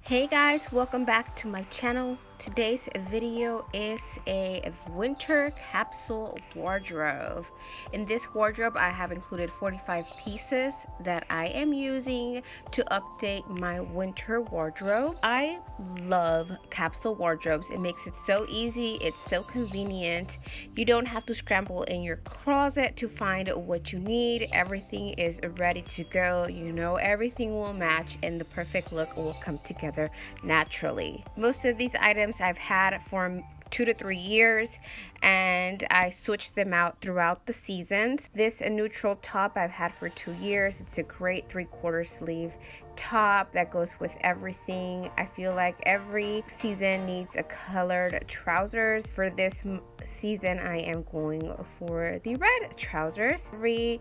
Hey guys, welcome back to my channel. Today's video is a winter capsule wardrobe. In this wardrobe, I have included 45 pieces that I am using to update my winter wardrobe. I love capsule wardrobes. It makes it so easy, it's so convenient. You don't have to scramble in your closet to find what you need. Everything is ready to go. You know, everything will match and the perfect look will come together naturally. Most of these items I've had for 2 to 3 years, and I switched them out throughout the seasons. This neutral top I've had for 2 years. It's a great 3/4 sleeve top that goes with everything. I feel like every season needs a colored trousers. For this season, I am going for the red trousers. Every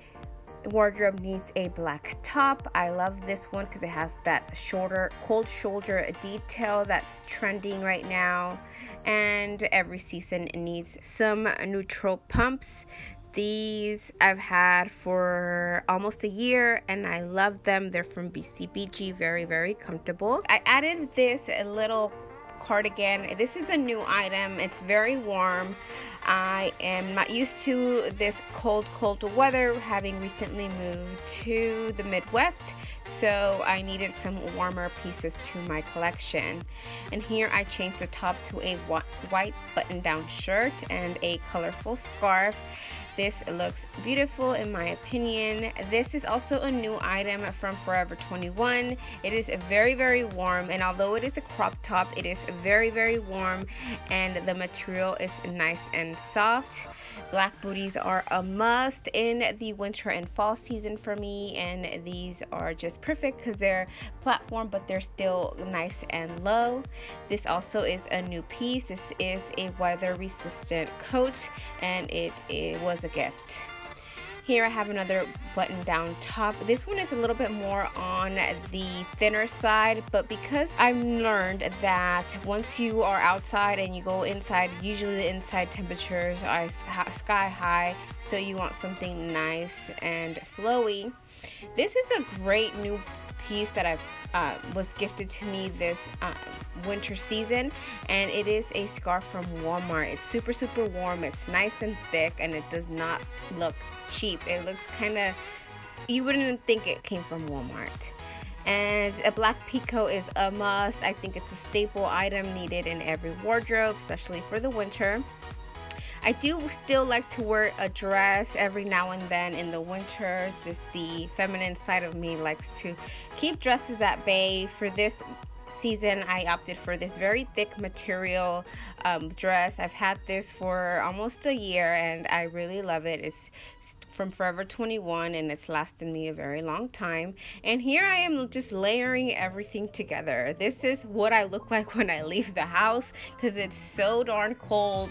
wardrobe needs a black top. I love this one because it has that shorter cold shoulder detail that's trending right now, and every season needs some neutral pumps. These I've had for almost a year and I love them. They're from BCBG. Very comfortable. I added this little cardigan. This is a new item. It's very warm. I am not used to this cold weather, having recently moved to the Midwest, so I needed some warmer pieces to my collection. And here I changed the top to a white button-down shirt and a colorful scarf. This looks beautiful in my opinion. This is also a new item from Forever 21. It is very warm, and although it is a crop top, it is very warm, and the material is nice and soft. Black booties are a must in the winter and fall season for me, and these are just perfect because they're platform but they're still nice and low. This also is a new piece. This is a weather resistant coat, and it was a gift. Here I have another button down top. This one is a little bit more on the thinner side, but because I've learned that once you are outside and you go inside, usually the inside temperatures are sky high, so you want something nice and flowy. This is a great new piece that was gifted to me this winter season, and it is a scarf from Walmart. It's super warm, it's nice and thick, and it does not look cheap. It looks kind of, you wouldn't think it came from Walmart. And a black picot is a must. I think it's a staple item needed in every wardrobe, especially for the winter. I do still like to wear a dress every now and then in the winter. Just the feminine side of me likes to keep dresses at bay. For this season, I opted for this very thick material dress. I've had this for almost a year and I really love it. It's from Forever 21 and it's lasted me a very long time. And here I am just layering everything together. This is what I look like when I leave the house because it's so darn cold.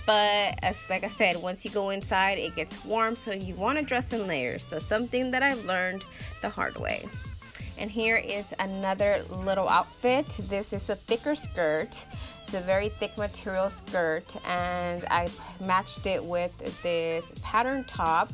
But like I said, once you go inside, it gets warm, so you want to dress in layers. So something that I've learned the hard way. And here is another little outfit. This is a thicker skirt. It's a very thick material skirt, and I matched it with this pattern top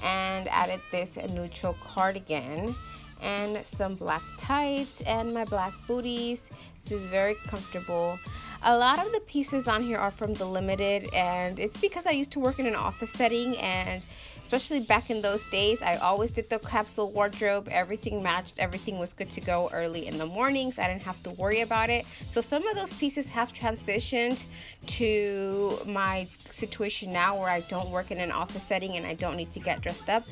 and added this neutral cardigan and some black tights and my black booties. This is very comfortable. A lot of the pieces on here are from the limited, and it's because I used to work in an office setting, and especially back in those days, I always did the capsule wardrobe. Everything matched, everything was good to go early in the mornings. I didn't have to worry about it. So some of those pieces have transitioned to my situation now where I don't work in an office setting and I don't need to get dressed up.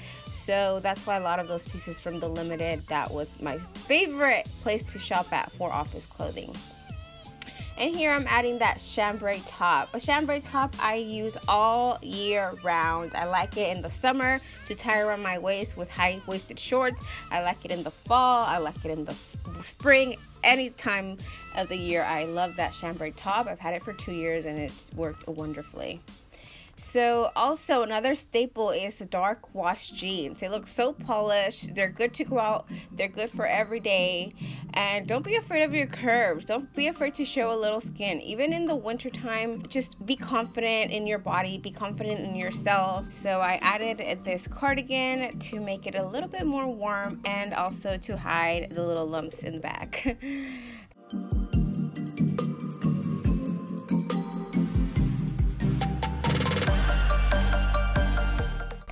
So that's why a lot of those pieces from the limited, that was my favorite place to shop at for office clothing. And here I'm adding that chambray top. A chambray top I use all year round. I like it in the summer to tie around my waist with high-waisted shorts. I like it in the fall. I like it in the spring. Any time of the year, I love that chambray top. I've had it for 2 years and it's worked wonderfully. So also another staple is the dark wash jeans. They look so polished. They're good to go out. They're good for every day. And don't be afraid of your curves. Don't be afraid to show a little skin. Even in the winter time, just be confident in your body. Be confident in yourself. So I added this cardigan to make it a little bit more warm and also to hide the little lumps in the back.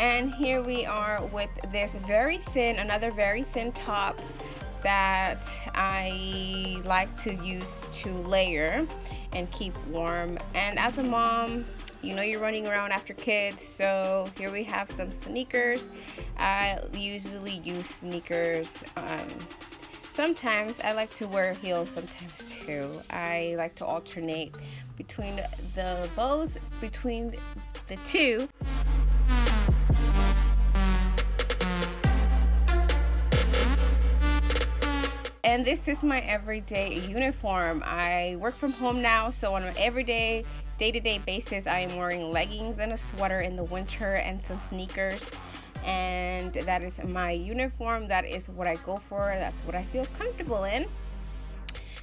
And here we are with this another very thin top that I like to use to layer and keep warm. And as a mom, you know you're running around after kids, so here we have some sneakers. I usually use sneakers. Sometimes I like to wear heels sometimes too. I like to alternate between the two. And this is my everyday uniform. I work from home now, so on an everyday, day-to-day basis, I am wearing leggings and a sweater in the winter and some sneakers. And that is my uniform. That is what I go for. That's what I feel comfortable in.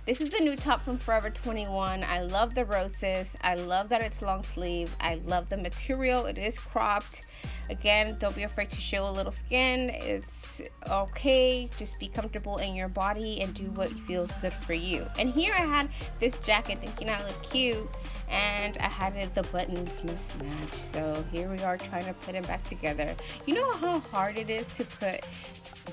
This is the new top from Forever 21. I love the roses. I love that it's long sleeve. I love the material. It is cropped. Again, don't be afraid to show a little skin. It's okay. Just be comfortable in your body and do what feels good for you. And here I had this jacket thinking I looked cute, and I had the buttons mismatched. So here we are trying to put them back together. You know how hard it is to put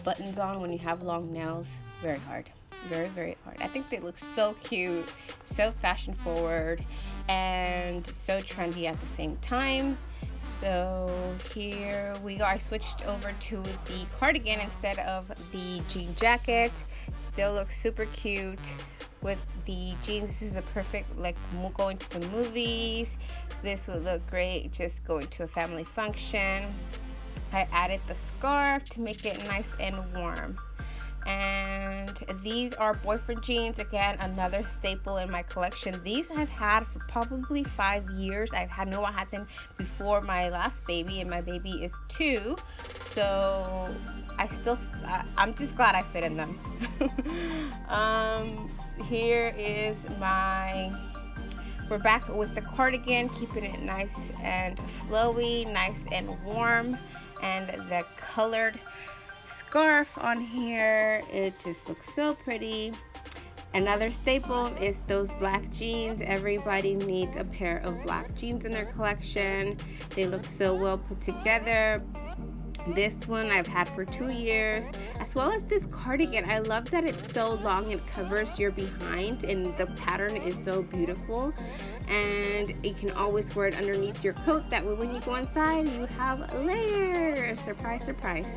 buttons on when you have long nails? Very hard. Very, very hard. I think they look so cute, so fashion forward, and so trendy at the same time. So here we go. I switched over to the cardigan instead of the jean jacket. Still looks super cute with the jeans. This is a perfect, like, going to the movies. This would look great just going to a family function. I added the scarf to make it nice and warm. And these are boyfriend jeans. Again, another staple in my collection. These I've had for probably 5 years. I know I had them before my last baby, and my baby is 2, so I'm just glad I fit in them. Here is we're back with the cardigan, keeping it nice and flowy, nice and warm, and the colored scarf on here, it just looks so pretty. Another staple is those black jeans. Everybody needs a pair of black jeans in their collection. They look so well put together. This one I've had for 2 years, as well as this cardigan. I love that it's so long, it covers your behind, and the pattern is so beautiful, and you can always wear it underneath your coat. That way when you go inside, you have layers. Surprise, surprise.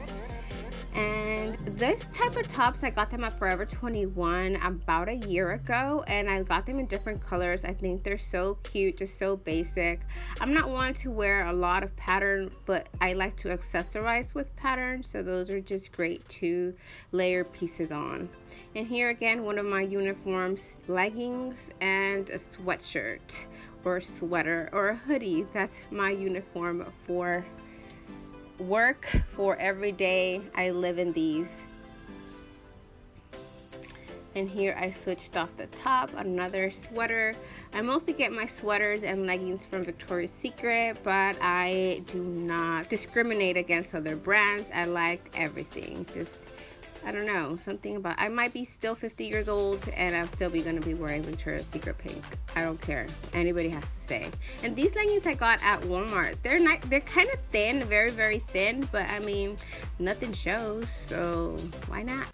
And this type of tops, I got them at Forever 21 about a year ago, and I got them in different colors. I think they're so cute, just so basic. I'm not one to wear a lot of pattern, but I like to accessorize with pattern, so those are just great to layer pieces on. And here again, one of my uniforms, leggings and a sweatshirt or sweater or a hoodie. That's my uniform for work, for every day. I live in these. And here I switched off the top, another sweater. I mostly get my sweaters and leggings from Victoria's Secret, but I do not discriminate against other brands. I like everything. Just, I don't know, something about, I might be still 50 years old and I'll still be going to be wearing Victoria's Secret pink. I don't care. Anybody has to say. And these leggings I got at Walmart. They're not, they're kind of thin, very, very thin, but I mean, nothing shows, so why not?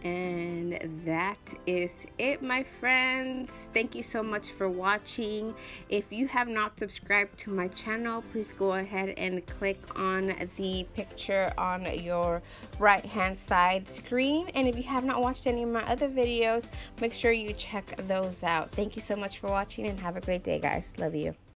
And that is it, my friends. Thank you so much for watching. If you have not subscribed to my channel, please go ahead and click on the picture on your right hand side screen. And if you have not watched any of my other videos, make sure you check those out. Thank you so much for watching, and have a great day, guys. Love you.